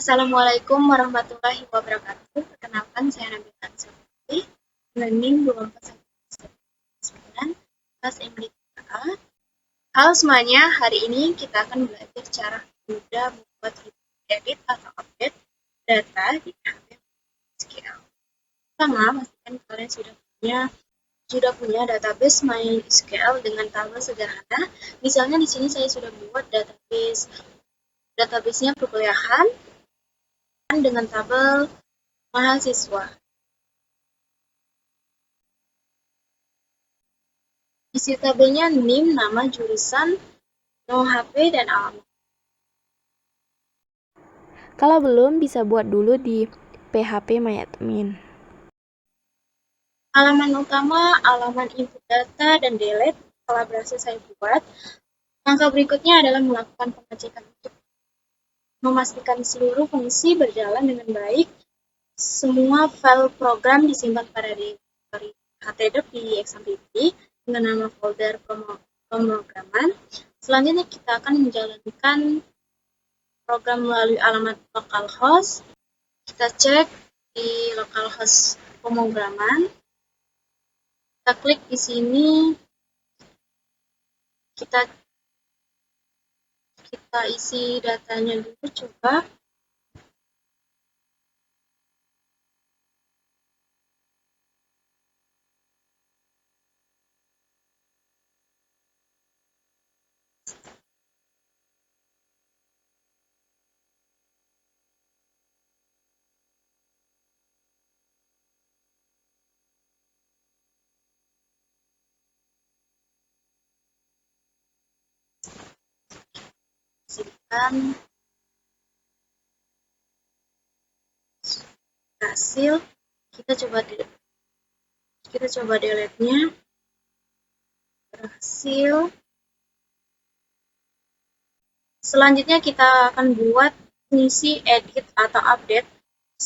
Assalamualaikum warahmatullahi wabarakatuh. Perkenalkan, saya Nabila Ansari, Learning 24/9, kelas MDKA. Halo semuanya, hari ini kita akan belajar cara mudah membuat edit atau update data di PHP MySQL. Pertama, pastikan kalian sudah punya database MySQL dengan tabel sederhana. Misalnya di sini saya sudah buat database-nya perkuliahan dengan tabel mahasiswa. Isi tabelnya NIM, nama, jurusan, nomor HP, dan alamat. Kalau belum, bisa buat dulu di phpMyAdmin. Halaman utama, halaman input data, dan delete telah berhasil saya buat. Langkah berikutnya adalah melakukan pengecekan untuk memastikan seluruh fungsi berjalan dengan baik. Semua file program disimpan pada direktori htdoc di XAMPP dengan nama folder pemrograman. Selanjutnya kita akan menjalankan program melalui alamat localhost. Kita cek di localhost pemrograman. Kita klik di sini. Kita isi datanya dulu, coba. Simpan. Berhasil. Kita coba delete-nya. Berhasil. Selanjutnya kita akan buat fungsi edit atau update.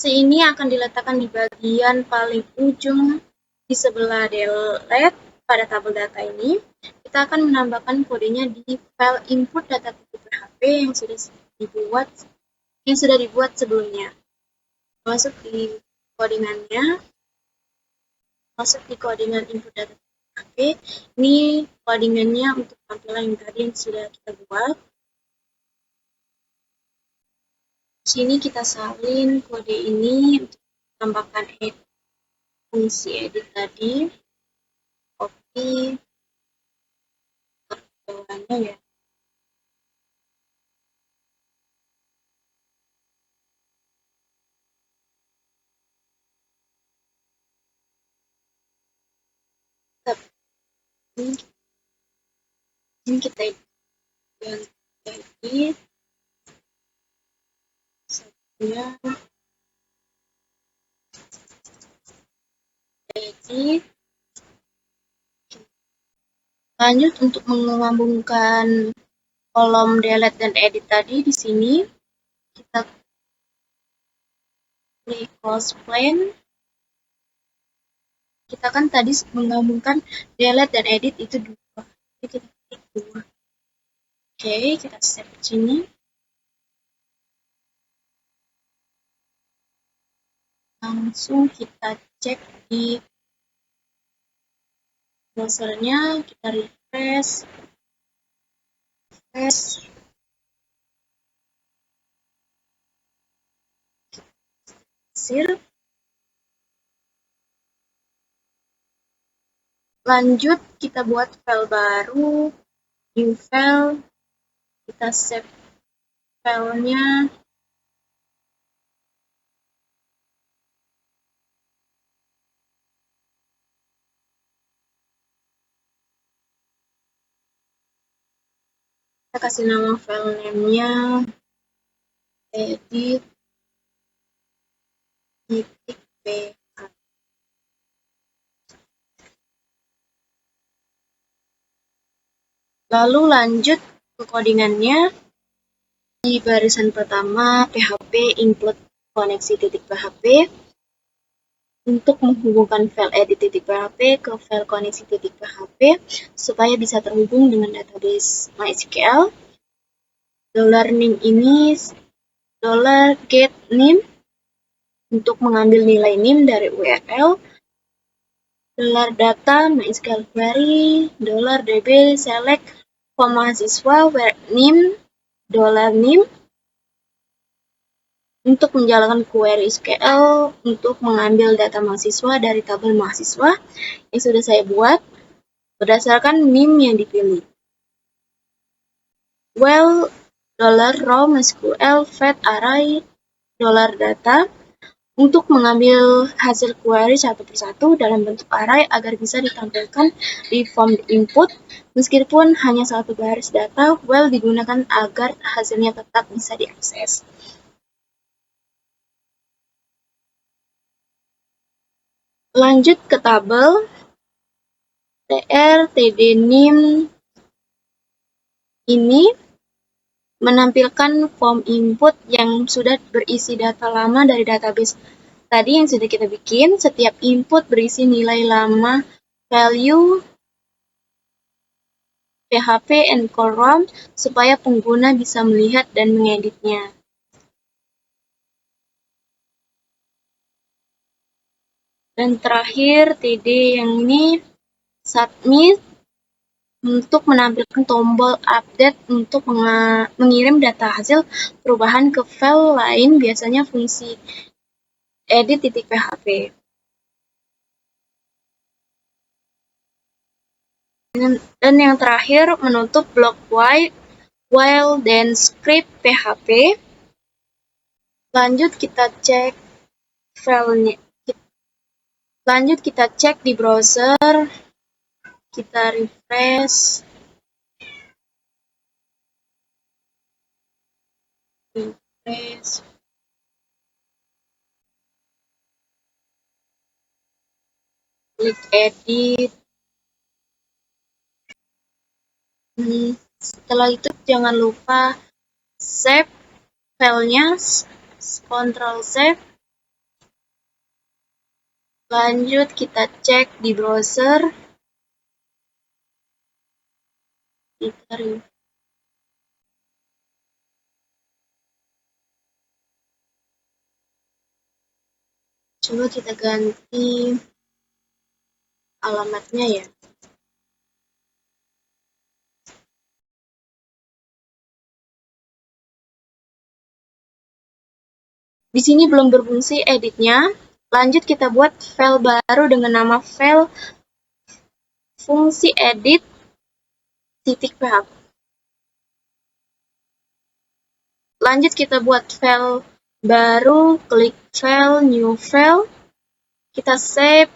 Ini akan diletakkan di bagian paling ujung di sebelah delete pada tabel data ini. Kita akan menambahkan kodenya di file input data PHP yang sudah dibuat sebelumnya. Masuk di codingan input data PHP. Ini codingannya untuk tampilan yang tadi yang sudah kita buat. Sini kita salin kode ini untuk tambahkan fungsi edit tadi. Copy bawahnya ya. Ini kita edit satunya edit. Lanjut untuk menggabungkan kolom delete dan edit tadi di sini kita klik close plain. Kita kan tadi menggabungkan delete dan edit itu dua. Jadi kita klik dua. Oke, kita save di sini. Langsung kita cek di browsernya, kita refresh. Lanjut kita buat file baru, new file. Kita save filenya. Kita kasih nama file name-nya edit.php. Lalu lanjut ke codingannya. Di barisan pertama PHP include koneksi.php untuk menghubungkan file edit.php ke file koneksi.php supaya bisa terhubung dengan database MySQL. $name ini $get NIM untuk mengambil nilai NIM dari URL, $data MySQL query, $db select form mahasiswa where NIM, $NIM untuk menjalankan query SQL untuk mengambil data mahasiswa dari tabel mahasiswa yang sudah saya buat berdasarkan NIM yang dipilih. $raw MySQL fetch array $data untuk mengambil hasil query satu persatu dalam bentuk array agar bisa ditampilkan di form input meskipun hanya satu baris data. Digunakan agar hasilnya tetap bisa diakses. Lanjut ke tabel td NIM ini menampilkan form input yang sudah berisi data lama dari database tadi yang sudah kita bikin. Setiap input berisi nilai lama, value, PHP, and column supaya pengguna bisa melihat dan mengeditnya. Dan terakhir, TD yang ini submit untuk menampilkan tombol update untuk mengirim data hasil perubahan ke file lain, biasanya fungsi edit.php. Dan yang terakhir, menutup blok while then script PHP. Lanjut kita cek filenya. Lanjut kita cek di browser. Kita refresh. Klik edit. Setelah itu jangan lupa save filenya, Ctrl save. Lanjut kita cek di browser. Coba kita ganti alamatnya ya. Di sini belum berfungsi editnya. Lanjut kita buat file baru dengan nama file fungsi edit.php. Lanjut kita buat file baru, klik file, new file. Kita save.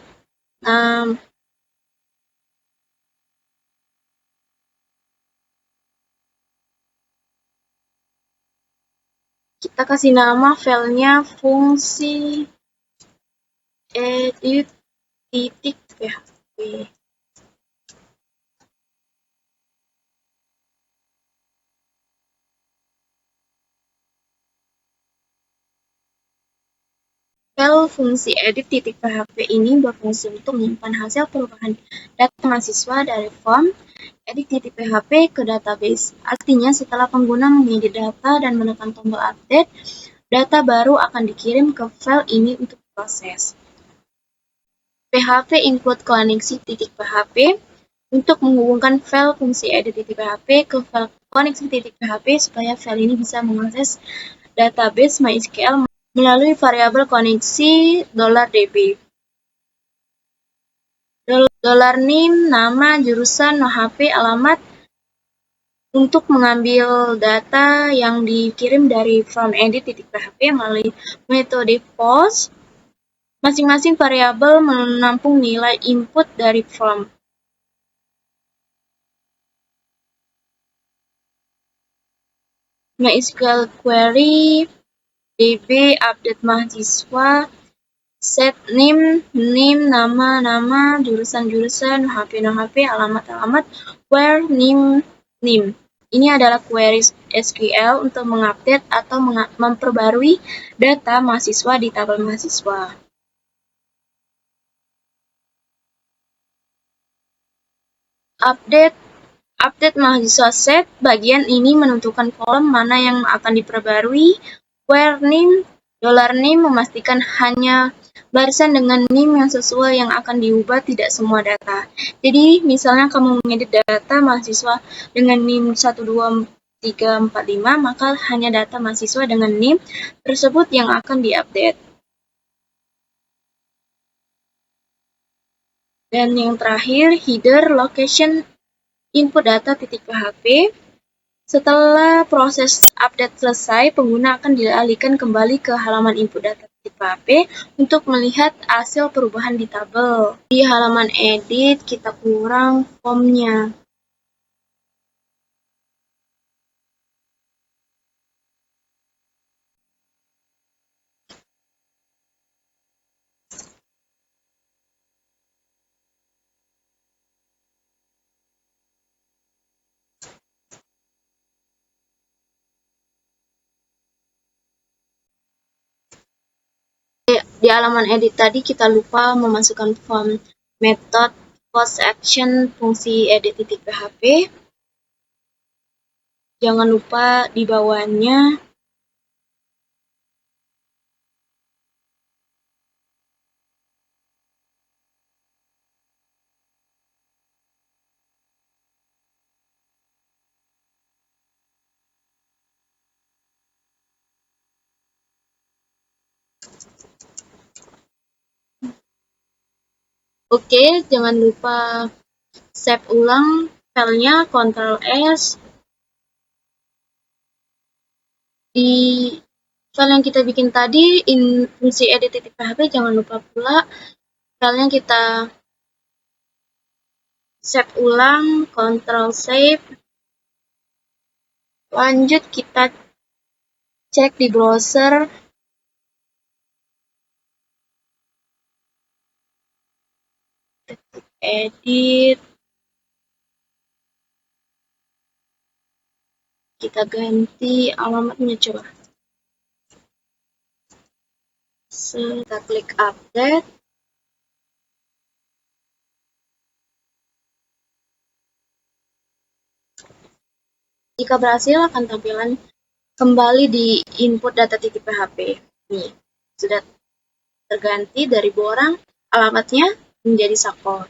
Kita kasih nama filenya fungsi edit.php. File fungsi edit.php ini berfungsi untuk menyimpan hasil perubahan data mahasiswa dari form edit.php ke database. Artinya setelah pengguna mengedit data dan menekan tombol update, data baru akan dikirim ke file ini untuk diproses. PHP include koneksi.php untuk menghubungkan file fungsi edit.php ke file koneksi.php supaya file ini bisa mengakses database MySQL melalui variabel koneksi $db. $name, nama, jurusan, HP, alamat untuk mengambil data yang dikirim dari from edit.php melalui metode post. Masing-masing variabel menampung nilai input dari from. MySQL query, DB, update mahasiswa, set name, nama, jurusan, HP, alamat, where, name. Ini adalah query SQL untuk mengupdate atau memperbarui data mahasiswa di tabel mahasiswa. Update mahasiswa set, bagian ini menentukan kolom mana yang akan diperbarui, Where name, $name memastikan hanya barisan dengan name yang sesuai yang akan diubah, tidak semua data. Jadi, misalnya kamu mengedit data mahasiswa dengan name 12345, maka hanya data mahasiswa dengan name tersebut yang akan diupdate. Dan yang terakhir, header location input data.php. Setelah proses update selesai, pengguna akan dialihkan kembali ke halaman input data.php untuk melihat hasil perubahan di tabel. Di halaman edit, kita kurang formnya. Di halaman edit tadi kita lupa memasukkan form method post action fungsi edit.php. Jangan lupa di bawahnya Oke, jangan lupa save ulang filenya, Ctrl S. Di file yang kita bikin tadi, fungsi edit.php, jangan lupa pula filenya kita save ulang, Ctrl save. Lanjut kita cek di browser. Edit. Kita ganti alamatnya coba. Kita klik update. Jika berhasil, akan tampilan kembali di input data.php. Nih, sudah terganti dari Borang, alamatnya menjadi Sakor.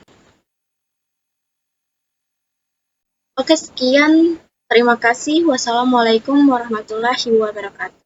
Oke, sekian. Terima kasih. Wassalamualaikum warahmatullahi wabarakatuh.